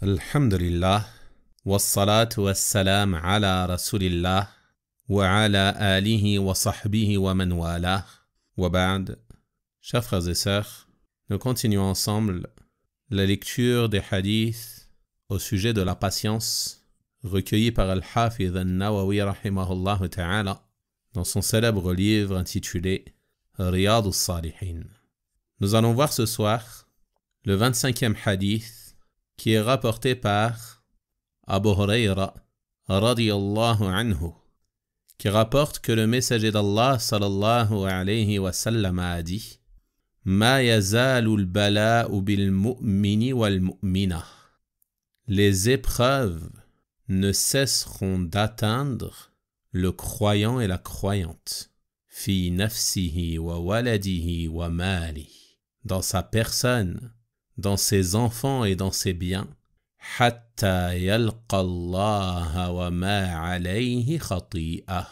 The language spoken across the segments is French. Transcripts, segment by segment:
Alhamdulillah, wassalatu wassalam ala rasulillah, wa ala alihi wa sahbihi wa man wala, wa ba'd. Chers frères et sœurs, nous continuons ensemble la lecture des hadiths au sujet de la patience recueillis par Al-Hafidh An-Nawawi rahimahullah ta'ala dans son célèbre livre intitulé Riyad al-Salihin. Nous allons voir ce soir le 25e hadith qui est rapporté par Abu Huraira radiyallahu anhu, qui rapporte que le messager d'Allah sallallahu alayhi wa sallam a dit: Ma yazalu al-bala'u bil-mu'mini wal-mu'mina. Les épreuves ne cesseront d'atteindre le croyant et la croyante, fi nafsihi wa waladihi wa mali, dans sa personne, dans ses enfants et dans ses biens, hatta yalqa Allah wa ma alayhi khati'ah,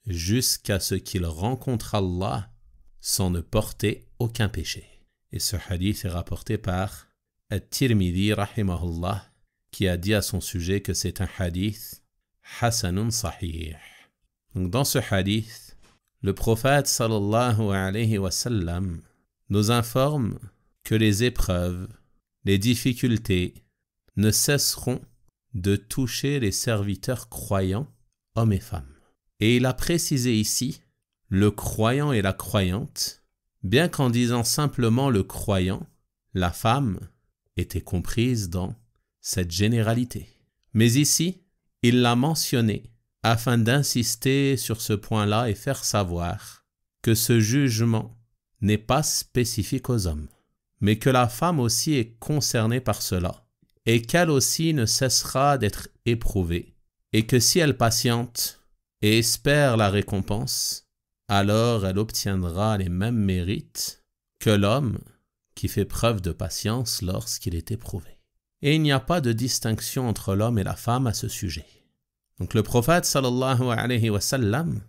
jusqu'à ce qu'il rencontre Allah sans ne porter aucun péché. Et ce hadith est rapporté par At-Tirmidhi rahimahullah, qui a dit à son sujet que c'est un hadith hasanun sahih. Donc dans ce hadith, le prophète sallallahu alayhi wa sallam nous informe que les épreuves, les difficultés ne cesseront de toucher les serviteurs croyants, hommes et femmes. Et il a précisé ici le croyant et la croyante, bien qu'en disant simplement le croyant, la femme était comprise dans cette généralité. Mais ici, il l'a mentionné afin d'insister sur ce point-là et faire savoir que ce jugement n'est pas spécifique aux hommes, mais que la femme aussi est concernée par cela, et qu'elle aussi ne cessera d'être éprouvée, et que si elle patiente et espère la récompense, alors elle obtiendra les mêmes mérites que l'homme qui fait preuve de patience lorsqu'il est éprouvé. Et il n'y a pas de distinction entre l'homme et la femme à ce sujet. Donc le prophète sallallahu alayhi wa sallam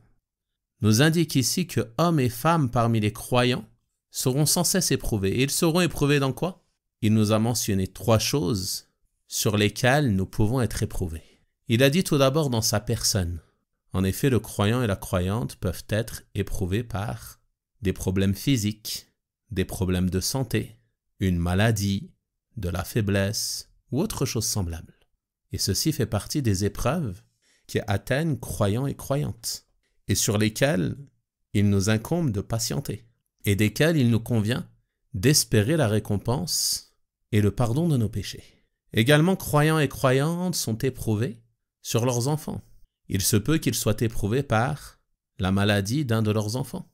nous indique ici que hommes et femmes parmi les croyants seront sans cesse éprouvés. Et ils seront éprouvés dans quoi? Il nous a mentionné 3 choses sur lesquelles nous pouvons être éprouvés. Il a dit tout d'abord dans sa personne. En effet, le croyant et la croyante peuvent être éprouvés par des problèmes physiques, des problèmes de santé, une maladie, de la faiblesse ou autre chose semblable. Et ceci fait partie des épreuves qui atteignent croyants et croyantes et sur lesquelles il nous incombe de patienter et desquelles il nous convient d'espérer la récompense et le pardon de nos péchés. Également, croyants et croyantes sont éprouvés sur leurs enfants. Il se peut qu'ils soient éprouvés par la maladie d'un de leurs enfants,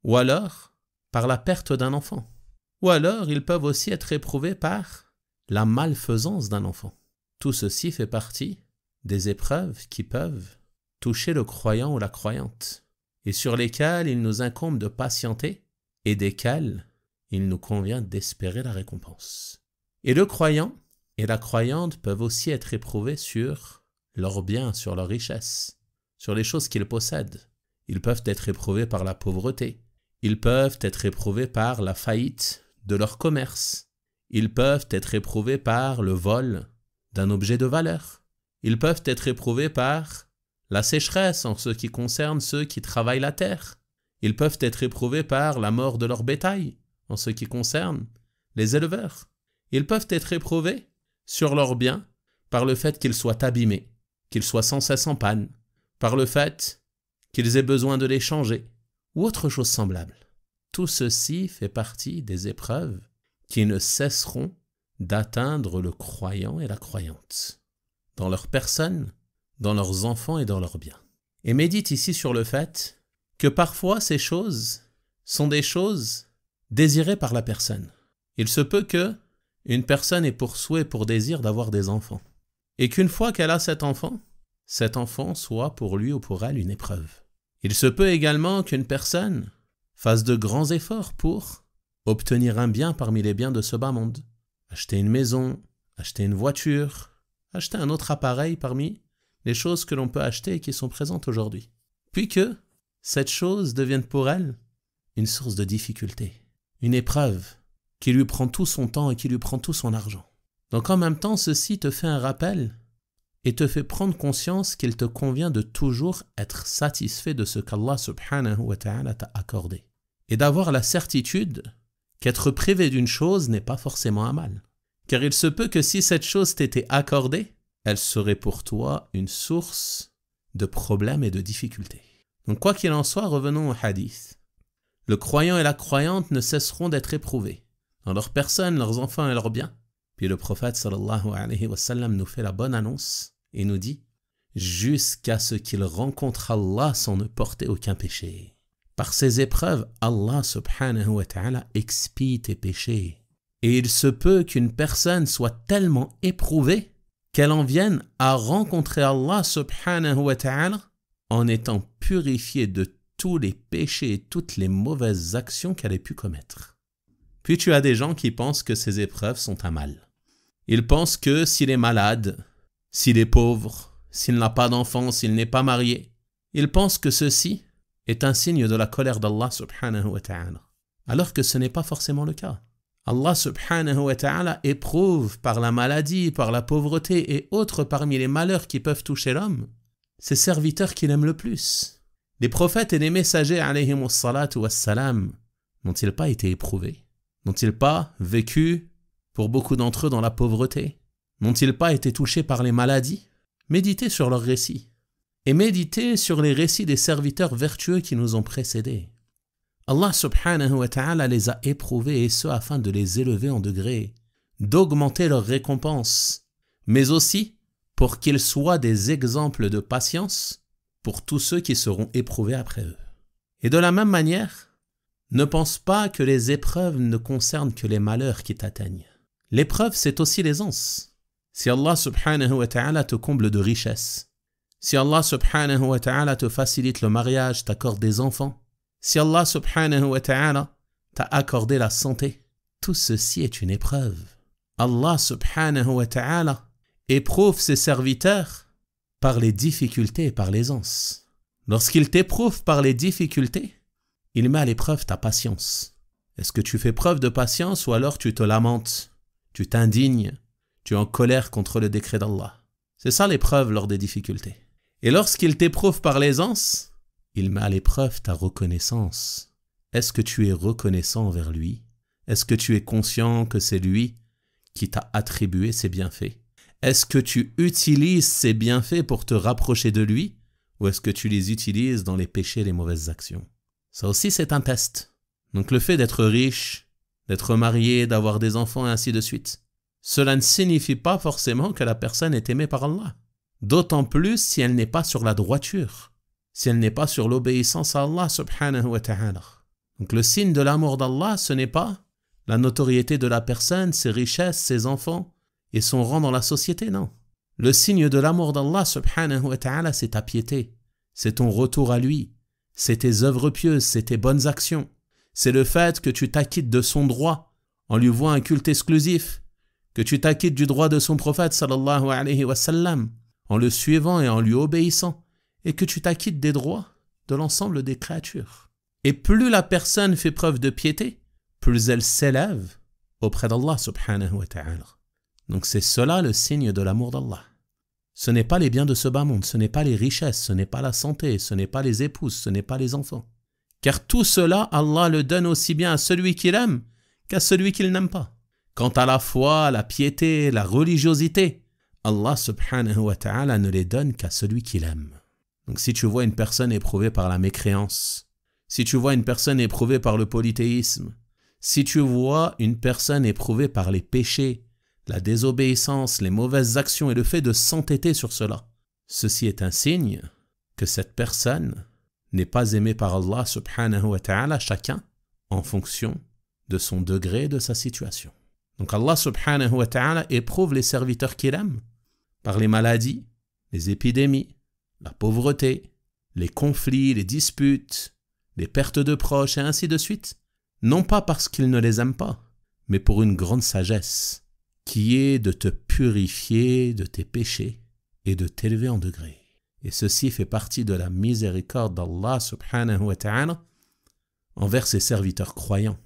ou alors par la perte d'un enfant, ou alors ils peuvent aussi être éprouvés par la malfaisance d'un enfant. Tout ceci fait partie des épreuves qui peuvent toucher le croyant ou la croyante, et sur lesquelles il nous incombe de patienter et desquelles il nous convient d'espérer la récompense. Et le croyant et la croyante peuvent aussi être éprouvés sur leurs biens, sur leurs richesses, sur les choses qu'ils possèdent. Ils peuvent être éprouvés par la pauvreté, ils peuvent être éprouvés par la faillite de leur commerce, ils peuvent être éprouvés par le vol d'un objet de valeur, ils peuvent être éprouvés par la sécheresse en ce qui concerne ceux qui travaillent la terre, ils peuvent être éprouvés par la mort de leur bétail en ce qui concerne les éleveurs, ils peuvent être éprouvés sur leurs biens par le fait qu'ils soient abîmés, qu'ils soient sans cesse en panne, par le fait qu'ils aient besoin de les changer, ou autre chose semblable. Tout ceci fait partie des épreuves qui ne cesseront d'atteindre le croyant et la croyante, dans leur personne, dans leurs enfants et dans leurs biens. Et médite ici sur le fait que parfois ces choses sont des choses désirées par la personne. Il se peut que une personne ait pour souhait, pour désir d'avoir des enfants, et qu'une fois qu'elle a cet enfant soit pour lui ou pour elle une épreuve. Il se peut également qu'une personne fasse de grands efforts pour obtenir un bien parmi les biens de ce bas monde, acheter une maison, acheter une voiture, acheter un autre appareil parmi les choses que l'on peut acheter et qui sont présentes aujourd'hui. Puis que cette chose devienne pour elle une source de difficulté, une épreuve qui lui prend tout son temps et qui lui prend tout son argent. Donc en même temps, ceci te fait un rappel et te fait prendre conscience qu'il te convient de toujours être satisfait de ce qu'Allah subhanahu wa ta'ala t'a accordé. Et d'avoir la certitude qu'être privé d'une chose n'est pas forcément un mal. Car il se peut que si cette chose t'était accordée, elle serait pour toi une source de problèmes et de difficultés. Donc quoi qu'il en soit, revenons au hadith. Le croyant et la croyante ne cesseront d'être éprouvés dans leur personne, leurs enfants et leurs biens. Puis le prophète sallallahu alayhi wa sallam nous fait la bonne annonce et nous dit « Jusqu'à ce qu'ils rencontrent Allah sans ne porter aucun péché. » Par ces épreuves, Allah subhanahu wa ta'ala expie tes péchés. Et il se peut qu'une personne soit tellement éprouvée qu'elle en vienne à rencontrer Allah subhanahu wa ta'ala en étant purifiée de tous les péchés et toutes les mauvaises actions qu'elle ait pu commettre. Puis tu as des gens qui pensent que ces épreuves sont un mal. Ils pensent que s'il est malade, s'il est pauvre, s'il n'a pas d'enfant, s'il n'est pas marié, ils pensent que ceci est un signe de la colère d'Allah subhanahu wa ta'ala. Alors que ce n'est pas forcément le cas. Allah subhanahu wa ta'ala éprouve par la maladie, par la pauvreté et autres parmi les malheurs qui peuvent toucher l'homme, ses serviteurs qu'il aime le plus. Les prophètes et les messagers alayhimus salatu wassalam n'ont-ils pas été éprouvés? N'ont-ils pas vécu, pour beaucoup d'entre eux, dans la pauvreté? N'ont-ils pas été touchés par les maladies? Méditez sur leurs récits. Et méditez sur les récits des serviteurs vertueux qui nous ont précédés. Allah subhanahu wa ta'ala les a éprouvés et ce afin de les élever en degrés, d'augmenter leurs récompenses, mais aussi pour qu'ils soient des exemples de patience pour tous ceux qui seront éprouvés après eux. Et de la même manière, ne pense pas que les épreuves ne concernent que les malheurs qui t'atteignent. L'épreuve, c'est aussi l'aisance. Si Allah subhanahu wa ta'ala te comble de richesses, si Allah subhanahu wa ta'ala te facilite le mariage, t'accorde des enfants, si Allah subhanahu wa ta'ala t'a accordé la santé, tout ceci est une épreuve. Allah subhanahu wa ta'ala éprouve ses serviteurs par les difficultés et par l'aisance. Lorsqu'il t'éprouve par les difficultés, il met à l'épreuve ta patience. Est-ce que tu fais preuve de patience ou alors tu te lamentes, tu t'indignes, tu es en colère contre le décret d'Allah? C'est ça l'épreuve lors des difficultés. Et lorsqu'il t'éprouve par l'aisance, il met à l'épreuve ta reconnaissance. Est-ce que tu es reconnaissant envers lui? Est-ce que tu es conscient que c'est lui qui t'a attribué ses bienfaits? Est-ce que tu utilises ces bienfaits pour te rapprocher de lui ou est-ce que tu les utilises dans les péchés et les mauvaises actions? Ça aussi, c'est un test. Donc le fait d'être riche, d'être marié, d'avoir des enfants et ainsi de suite, cela ne signifie pas forcément que la personne est aimée par Allah. D'autant plus si elle n'est pas sur la droiture, si elle n'est pas sur l'obéissance à Allah subhanahu wa ta'ala. Donc le signe de l'amour d'Allah, ce n'est pas la notoriété de la personne, ses richesses, ses enfants et son rang dans la société, non. Le signe de l'amour d'Allah subhanahu wa ta'ala, c'est ta piété, c'est ton retour à lui, c'est tes œuvres pieuses, c'est tes bonnes actions, c'est le fait que tu t'acquittes de son droit en lui vouant un culte exclusif, que tu t'acquittes du droit de son prophète sallallahu alayhi wa sallam, en le suivant et en lui obéissant, et que tu t'acquittes des droits de l'ensemble des créatures. Et plus la personne fait preuve de piété, plus elle s'élève auprès d'Allah subhanahu wa ta'ala. Donc c'est cela le signe de l'amour d'Allah. Ce n'est pas les biens de ce bas monde, ce n'est pas les richesses, ce n'est pas la santé, ce n'est pas les épouses, ce n'est pas les enfants. Car tout cela, Allah le donne aussi bien à celui qu'il aime qu'à celui qu'il n'aime pas. Quant à la foi, la piété, la religiosité, Allah subhanahu wa ta'ala ne les donne qu'à celui qu'il aime. Donc si tu vois une personne éprouvée par la mécréance, si tu vois une personne éprouvée par le polythéisme, si tu vois une personne éprouvée par les péchés, la désobéissance, les mauvaises actions et le fait de s'entêter sur cela, ceci est un signe que cette personne n'est pas aimée par Allah subhanahu wa ta'ala, chacun en fonction de son degré et de sa situation. Donc Allah subhanahu wa ta'ala éprouve les serviteurs qu'il aime par les maladies, les épidémies, la pauvreté, les conflits, les disputes, les pertes de proches et ainsi de suite, non pas parce qu'il ne les aime pas, mais pour une grande sagesse, qui est de te purifier de tes péchés et de t'élever en degré. Et ceci fait partie de la miséricorde d'Allah subhanahu wa ta'ala envers ses serviteurs croyants,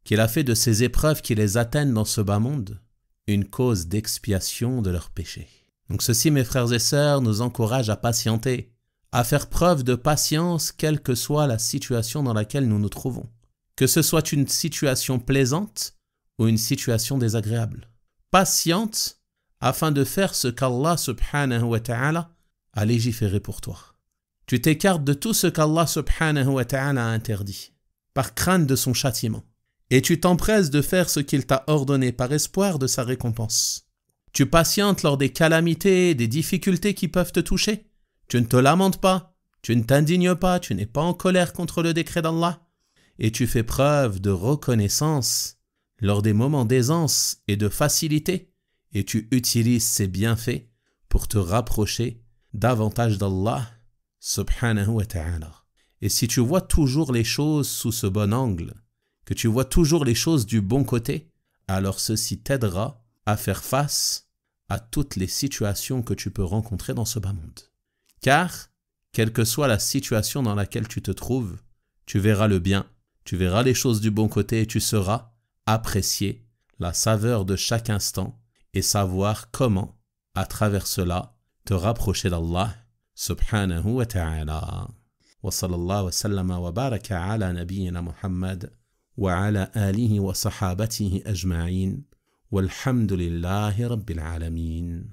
qu'il a fait de ces épreuves qui les atteignent dans ce bas monde une cause d'expiation de leurs péchés. Donc ceci, mes frères et sœurs, nous encourage à patienter, à faire preuve de patience, quelle que soit la situation dans laquelle nous nous trouvons. Que ce soit une situation plaisante ou une situation désagréable. Patiente afin de faire ce qu'Allah subhanahu wa ta'ala a légiféré pour toi. Tu t'écartes de tout ce qu'Allah subhanahu wa ta'ala a interdit, par crainte de son châtiment. Et tu t'empresses de faire ce qu'il t'a ordonné par espoir de sa récompense. Tu patientes lors des calamités, des difficultés qui peuvent te toucher. Tu ne te lamentes pas, tu ne t'indignes pas, tu n'es pas en colère contre le décret d'Allah. Et tu fais preuve de reconnaissance lors des moments d'aisance et de facilité. Et tu utilises ces bienfaits pour te rapprocher davantage d'Allah subhanahu wa ta'ala. Et si tu vois toujours les choses sous ce bon angle, que tu vois toujours les choses du bon côté, alors ceci t'aidera à faire face à toutes les situations que tu peux rencontrer dans ce bas monde. Car, quelle que soit la situation dans laquelle tu te trouves, tu verras le bien, tu verras les choses du bon côté et tu sauras apprécier la saveur de chaque instant et savoir comment, à travers cela, te rapprocher d'Allah subhanahu wa ta'ala. Wa sallallahu wa sallama wa baraka ala nabiyyina Muhammad wa ala alihi wa sahabatihi ajma'in walhamdulillahi rabbil alamin.